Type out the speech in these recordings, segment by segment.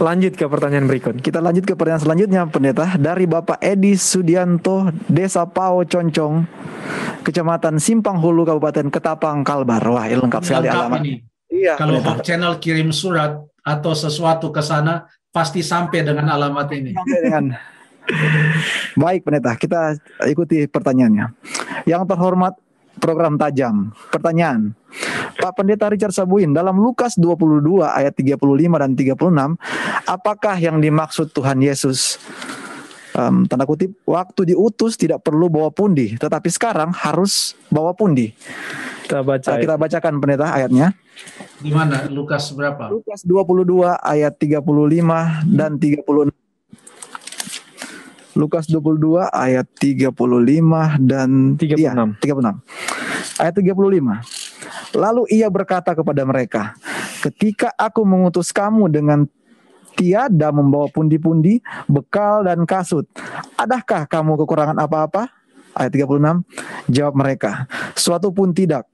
Lanjut ke pertanyaan berikut. Kita lanjut ke pertanyaan selanjutnya, Pendeta. Dari Bapak Edi Sudianto, Desa Pao Concong, Kecamatan Simpang Hulu, Kabupaten Ketapang, Kalbar. Wah, ini lengkap sekali alamat. Ini. Iya, kalau Pendeta. Hope Channel kirim surat atau sesuatu ke sana, pasti sampai dengan alamat ini. Baik, Pendeta, kita ikuti pertanyaannya. Yang terhormat program tajam. Pertanyaan, Pak Pendeta Richard Sabuin, dalam Lukas 22 ayat 35 dan 36, apakah yang dimaksud Tuhan Yesus? Tanda kutip, waktu diutus tidak perlu bawa pundi, tetapi sekarang harus bawa pundi. Kita bacakan, Pendeta, ayatnya. Di mana? Lukas berapa? Lukas 22 ayat 35 dan 36. Lukas 22 ayat 35 dan 36. Ayat 35. Lalu ia berkata kepada mereka, ketika aku mengutus kamu dengan tiada membawa pundi-pundi, bekal dan kasut, adakah kamu kekurangan apa-apa? Ayat 36, jawab mereka, suatu pun tidak.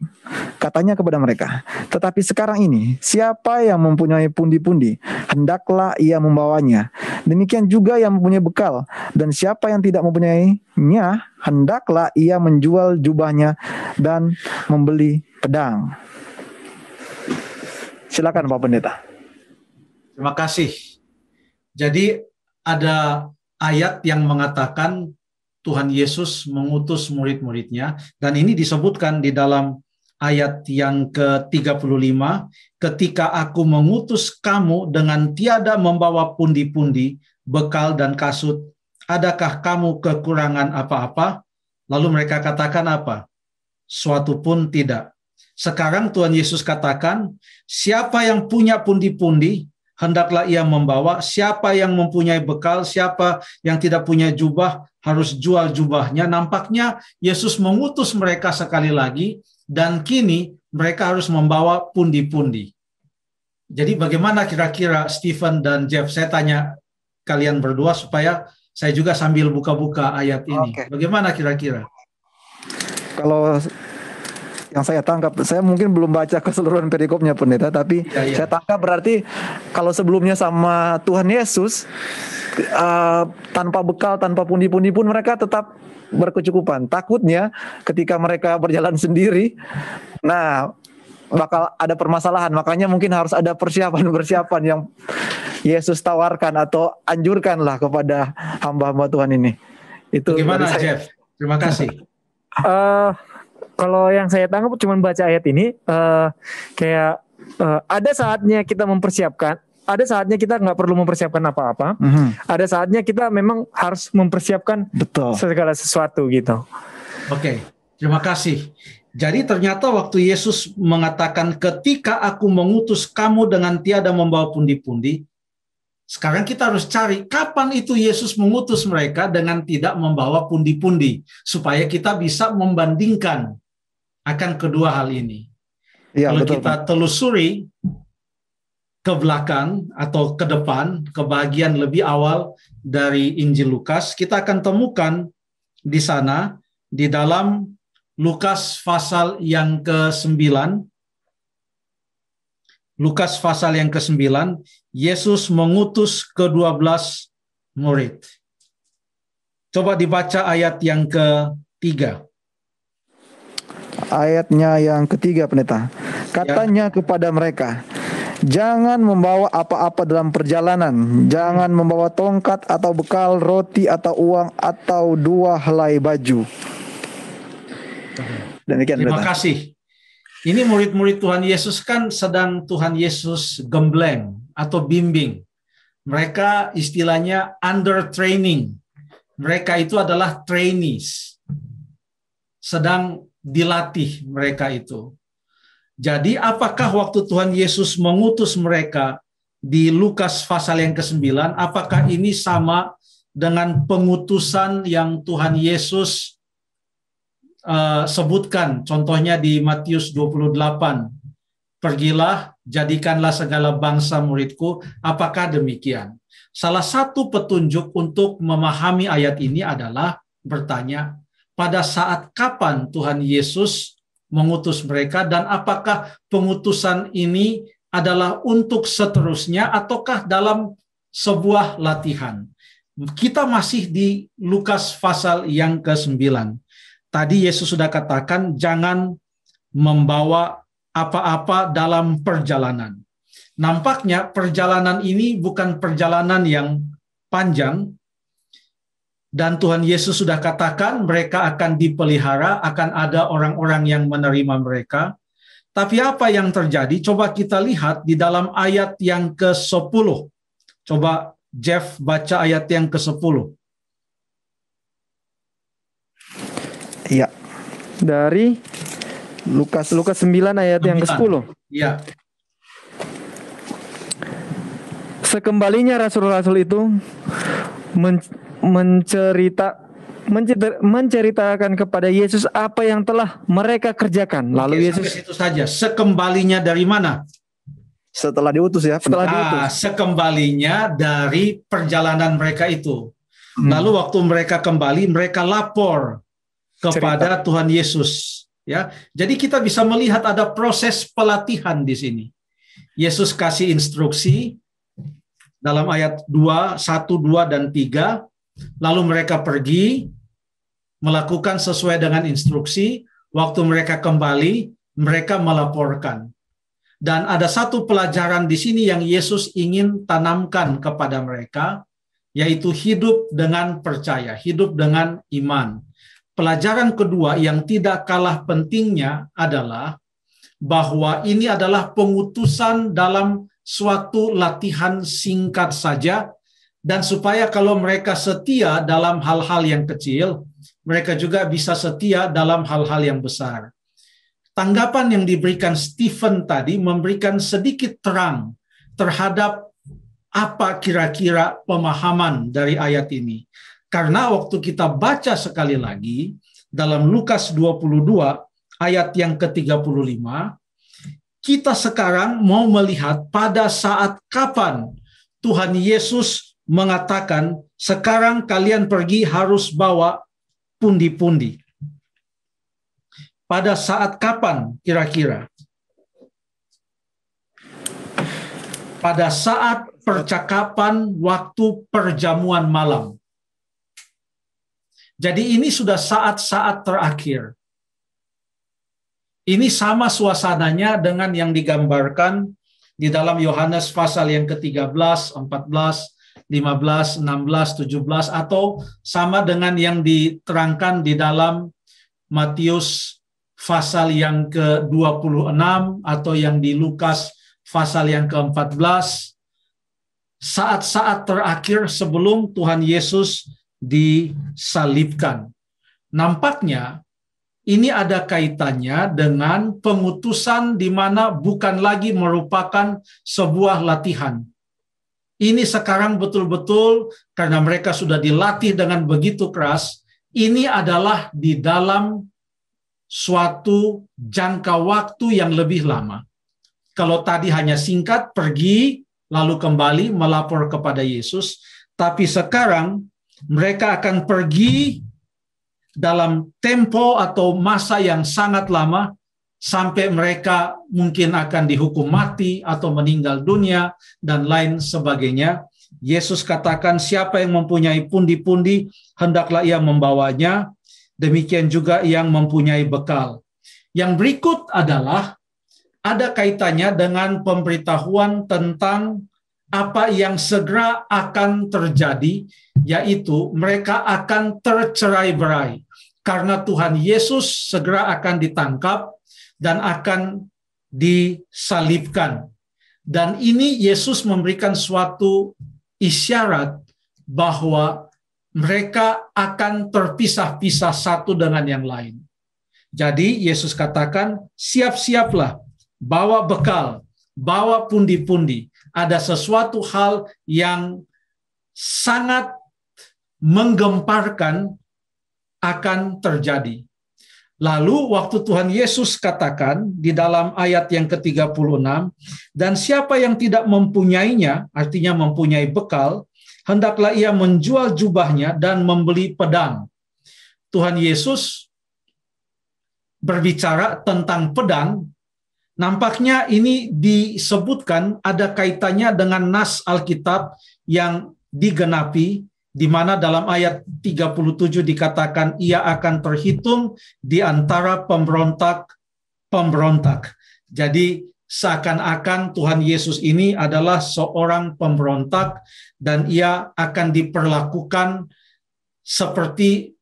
Katanya kepada mereka, tetapi sekarang ini, siapa yang mempunyai pundi-pundi, hendaklah ia membawanya. Demikian juga yang mempunyai bekal, dan siapa yang tidak mempunyainya, hendaklah ia menjual jubahnya dan membeli pedang. Silakan Pak Pendeta. Terima kasih. Jadi ada ayat yang mengatakan Tuhan Yesus mengutus murid-muridnya, dan ini disebutkan di dalam ayat yang ke-35, ketika aku mengutus kamu dengan tiada membawa pundi-pundi, bekal dan kasut, adakah kamu kekurangan apa-apa? Lalu mereka katakan apa? Suatu pun tidak. Sekarang Tuhan Yesus katakan, siapa yang punya pundi-pundi, hendaklah ia membawa. Siapa yang mempunyai bekal, siapa yang tidak punya jubah, harus jual jubahnya. Nampaknya Yesus mengutus mereka sekali lagi, dan kini mereka harus membawa pundi-pundi. Jadi bagaimana kira-kira Stephen dan Jeff? Saya tanya kalian berdua supaya saya juga sambil buka-buka ayat ini. Bagaimana kira-kira? Kalau yang saya tangkap, saya mungkin belum baca keseluruhan perikopnya, Pendeta, tapi saya tangkap berarti kalau sebelumnya sama Tuhan Yesus, tanpa bekal, tanpa pundi-pundi pun mereka tetap berkecukupan. Takutnya ketika mereka berjalan sendiri, nah bakal ada permasalahan. Makanya mungkin harus ada persiapan-persiapan yang Yesus tawarkan atau anjurkanlah kepada hamba-hamba Tuhan ini. Itu gimana, Jeff? Terima kasih. Kalau yang saya tangkap cuma baca ayat ini, ada saatnya kita mempersiapkan, ada saatnya kita nggak perlu mempersiapkan apa-apa, ada saatnya kita memang harus mempersiapkan segala sesuatu gitu. Oke, terima kasih. Jadi ternyata waktu Yesus mengatakan ketika aku mengutus kamu dengan tiada membawa pundi-pundi, sekarang kita harus cari kapan itu Yesus mengutus mereka dengan tidak membawa pundi-pundi, supaya kita bisa membandingkan akan kedua hal ini. Ya, kalau betul, kita telusuri ke belakang atau ke depan, ke bagian lebih awal dari Injil Lukas, kita akan temukan di sana, di dalam Lukas pasal yang ke-9, Lukas pasal yang ke-9, Yesus mengutus ke-12 murid. Coba dibaca ayat yang ke-3. Ayatnya yang ketiga, Pendeta. Katanya kepada mereka, jangan membawa apa-apa dalam perjalanan. Jangan membawa tongkat atau bekal, roti atau uang atau 2 helai baju. Demikian, terima Pendeta. kasih. Ini murid-murid Tuhan Yesus kan sedang Tuhan Yesus gembleng atau bimbing. Mereka istilahnya under training. Mereka itu adalah trainees. Sedang dilatih mereka itu. Jadi apakah waktu Tuhan Yesus mengutus mereka di Lukas pasal yang ke-9, apakah ini sama dengan pengutusan yang Tuhan Yesus sebutkan? Contohnya di Matius 28, pergilah, jadikanlah segala bangsa muridku. Apakah demikian? Salah satu petunjuk untuk memahami ayat ini adalah bertanya, pada saat kapan Tuhan Yesus mengutus mereka, dan apakah pengutusan ini adalah untuk seterusnya ataukah dalam sebuah latihan. Kita masih di Lukas pasal yang ke-9. Tadi Yesus sudah katakan jangan membawa apa-apa dalam perjalanan. Nampaknya perjalanan ini bukan perjalanan yang panjang, dan Tuhan Yesus sudah katakan mereka akan dipelihara, akan ada orang-orang yang menerima mereka. Tapi apa yang terjadi? Coba kita lihat di dalam ayat yang ke-10. Coba Jeff baca ayat yang ke-10. Iya. Dari Lukas 9 ayat yang ke-10. Iya. Sekembalinya rasul-rasul itu menceritakan kepada Yesus apa yang telah mereka kerjakan. Lalu Yesus itu saja. Sekembalinya dari mana? Setelah diutus ya. Sekembalinya dari perjalanan mereka itu. Lalu waktu mereka kembali, mereka lapor kepada Tuhan Yesus. Ya, jadi kita bisa melihat ada proses pelatihan di sini. Yesus kasih instruksi dalam ayat 1, 2, dan 3. Lalu mereka pergi melakukan sesuai dengan instruksi. Waktu mereka kembali, mereka melaporkan. Dan ada satu pelajaran di sini yang Yesus ingin tanamkan kepada mereka, yaitu hidup dengan percaya, hidup dengan iman. Pelajaran kedua yang tidak kalah pentingnya adalah bahwa ini adalah pengutusan dalam suatu latihan singkat saja, dan supaya kalau mereka setia dalam hal-hal yang kecil, mereka juga bisa setia dalam hal-hal yang besar. Tanggapan yang diberikan Stephen tadi memberikan sedikit terang terhadap apa kira-kira pemahaman dari ayat ini. Karena waktu kita baca sekali lagi dalam Lukas 22 ayat yang ke-35, kita sekarang mau melihat pada saat kapan Tuhan Yesus mengatakan, sekarang kalian pergi harus bawa pundi-pundi. Pada saat kapan kira-kira? Pada saat percakapan waktu perjamuan malam. Jadi ini sudah saat-saat terakhir. Ini sama suasananya dengan yang digambarkan di dalam Yohanes pasal yang ke-13, 14, 15, 16, 17, atau sama dengan yang diterangkan di dalam Matius pasal yang ke-26 atau yang di Lukas pasal yang ke-14. Saat-saat terakhir sebelum Tuhan Yesus disalibkan. Nampaknya ini ada kaitannya dengan pengutusan di mana bukan lagi merupakan sebuah latihan. Ini sekarang betul-betul karena mereka sudah dilatih dengan begitu keras, ini adalah di dalam suatu jangka waktu yang lebih lama. Kalau tadi hanya singkat, pergi, lalu kembali melapor kepada Yesus, tapi sekarang mereka akan pergi dalam tempo atau masa yang sangat lama, sampai mereka mungkin akan dihukum mati atau meninggal dunia dan lain sebagainya. Yesus katakan, siapa yang mempunyai pundi-pundi, hendaklah ia membawanya. Demikian juga yang mempunyai bekal. Yang berikut adalah ada kaitannya dengan pemberitahuan tentang apa yang segera akan terjadi, yaitu mereka akan tercerai-berai. Karena Tuhan Yesus segera akan ditangkap dan akan disalibkan. Dan ini Yesus memberikan suatu isyarat bahwa mereka akan terpisah-pisah satu dengan yang lain. Jadi Yesus katakan, siap-siaplah, bawa bekal, bawa pundi-pundi. Ada sesuatu hal yang sangat menggemparkan akan terjadi. Lalu waktu Tuhan Yesus katakan di dalam ayat yang ke-36, dan siapa yang tidak mempunyainya, artinya mempunyai bekal, hendaklah ia menjual jubahnya dan membeli pedang. Tuhan Yesus berbicara tentang pedang. Nampaknya ini disebutkan ada kaitannya dengan nas Alkitab yang digenapi, di mana dalam ayat 37 dikatakan ia akan terhitung di antara pemberontak. Jadi seakan-akan Tuhan Yesus ini adalah seorang pemberontak dan ia akan diperlakukan seperti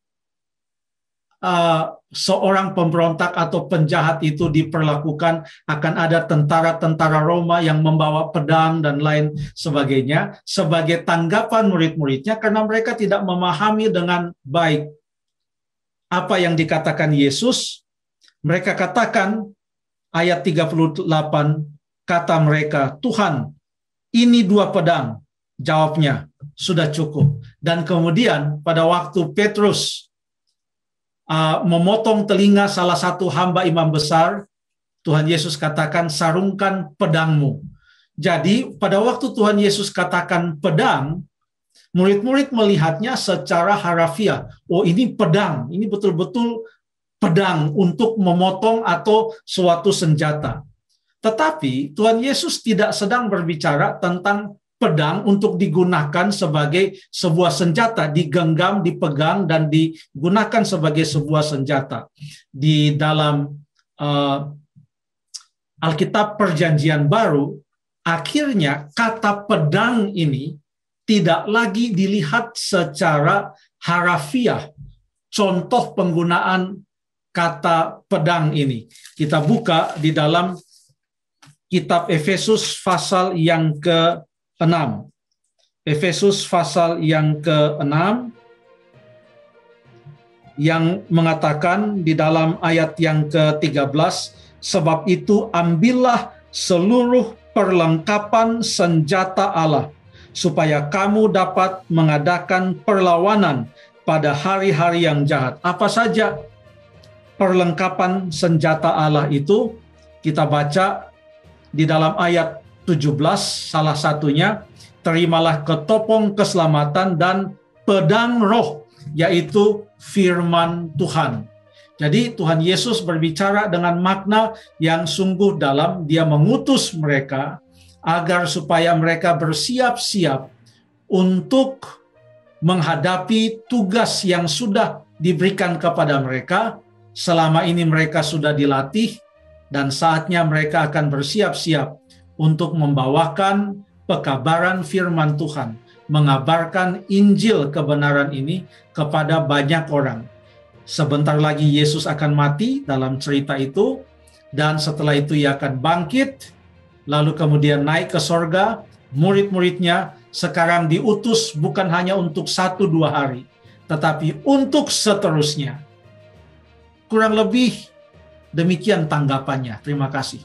seorang pemberontak atau penjahat itu diperlakukan. Akan ada tentara-tentara Roma yang membawa pedang dan lain sebagainya sebagai tanggapan murid-muridnya karena mereka tidak memahami dengan baik apa yang dikatakan Yesus. Mereka katakan, ayat 38, kata mereka, "Tuhan, ini 2 pedang." Jawabnya, "Sudah cukup." Dan kemudian pada waktu Petrus memotong telinga salah satu hamba imam besar, Tuhan Yesus katakan, "Sarungkan pedangmu." Jadi pada waktu Tuhan Yesus katakan pedang, murid-murid melihatnya secara harafiah. Oh, ini pedang, ini betul-betul pedang untuk memotong atau suatu senjata. Tetapi Tuhan Yesus tidak sedang berbicara tentang pedang untuk digunakan sebagai sebuah senjata, digenggam, dipegang, dan digunakan sebagai sebuah senjata. Di dalam Alkitab Perjanjian Baru, akhirnya kata pedang ini tidak lagi dilihat secara harafiah. Contoh penggunaan kata pedang ini. Kita buka di dalam kitab Efesus pasal yang ke-6. Efesus pasal yang ke-6 yang mengatakan di dalam ayat yang ke-13, sebab itu ambillah seluruh perlengkapan senjata Allah, supaya kamu dapat mengadakan perlawanan pada hari-hari yang jahat. Apa saja perlengkapan senjata Allah itu? Kita baca di dalam ayat 17, salah satunya, terimalah ketopong keselamatan dan pedang roh, yaitu firman Tuhan. Jadi Tuhan Yesus berbicara dengan makna yang sungguh dalam. Dia mengutus mereka agar supaya mereka bersiap-siap untuk menghadapi tugas yang sudah diberikan kepada mereka. Selama ini mereka sudah dilatih dan saatnya mereka akan bersiap-siap untuk membawakan pekabaran firman Tuhan, mengabarkan Injil kebenaran ini kepada banyak orang. Sebentar lagi Yesus akan mati dalam cerita itu, dan setelah itu ia akan bangkit, lalu kemudian naik ke sorga. Murid-muridnya sekarang diutus bukan hanya untuk 1-2 hari, tetapi untuk seterusnya. Kurang lebih demikian tanggapannya. Terima kasih.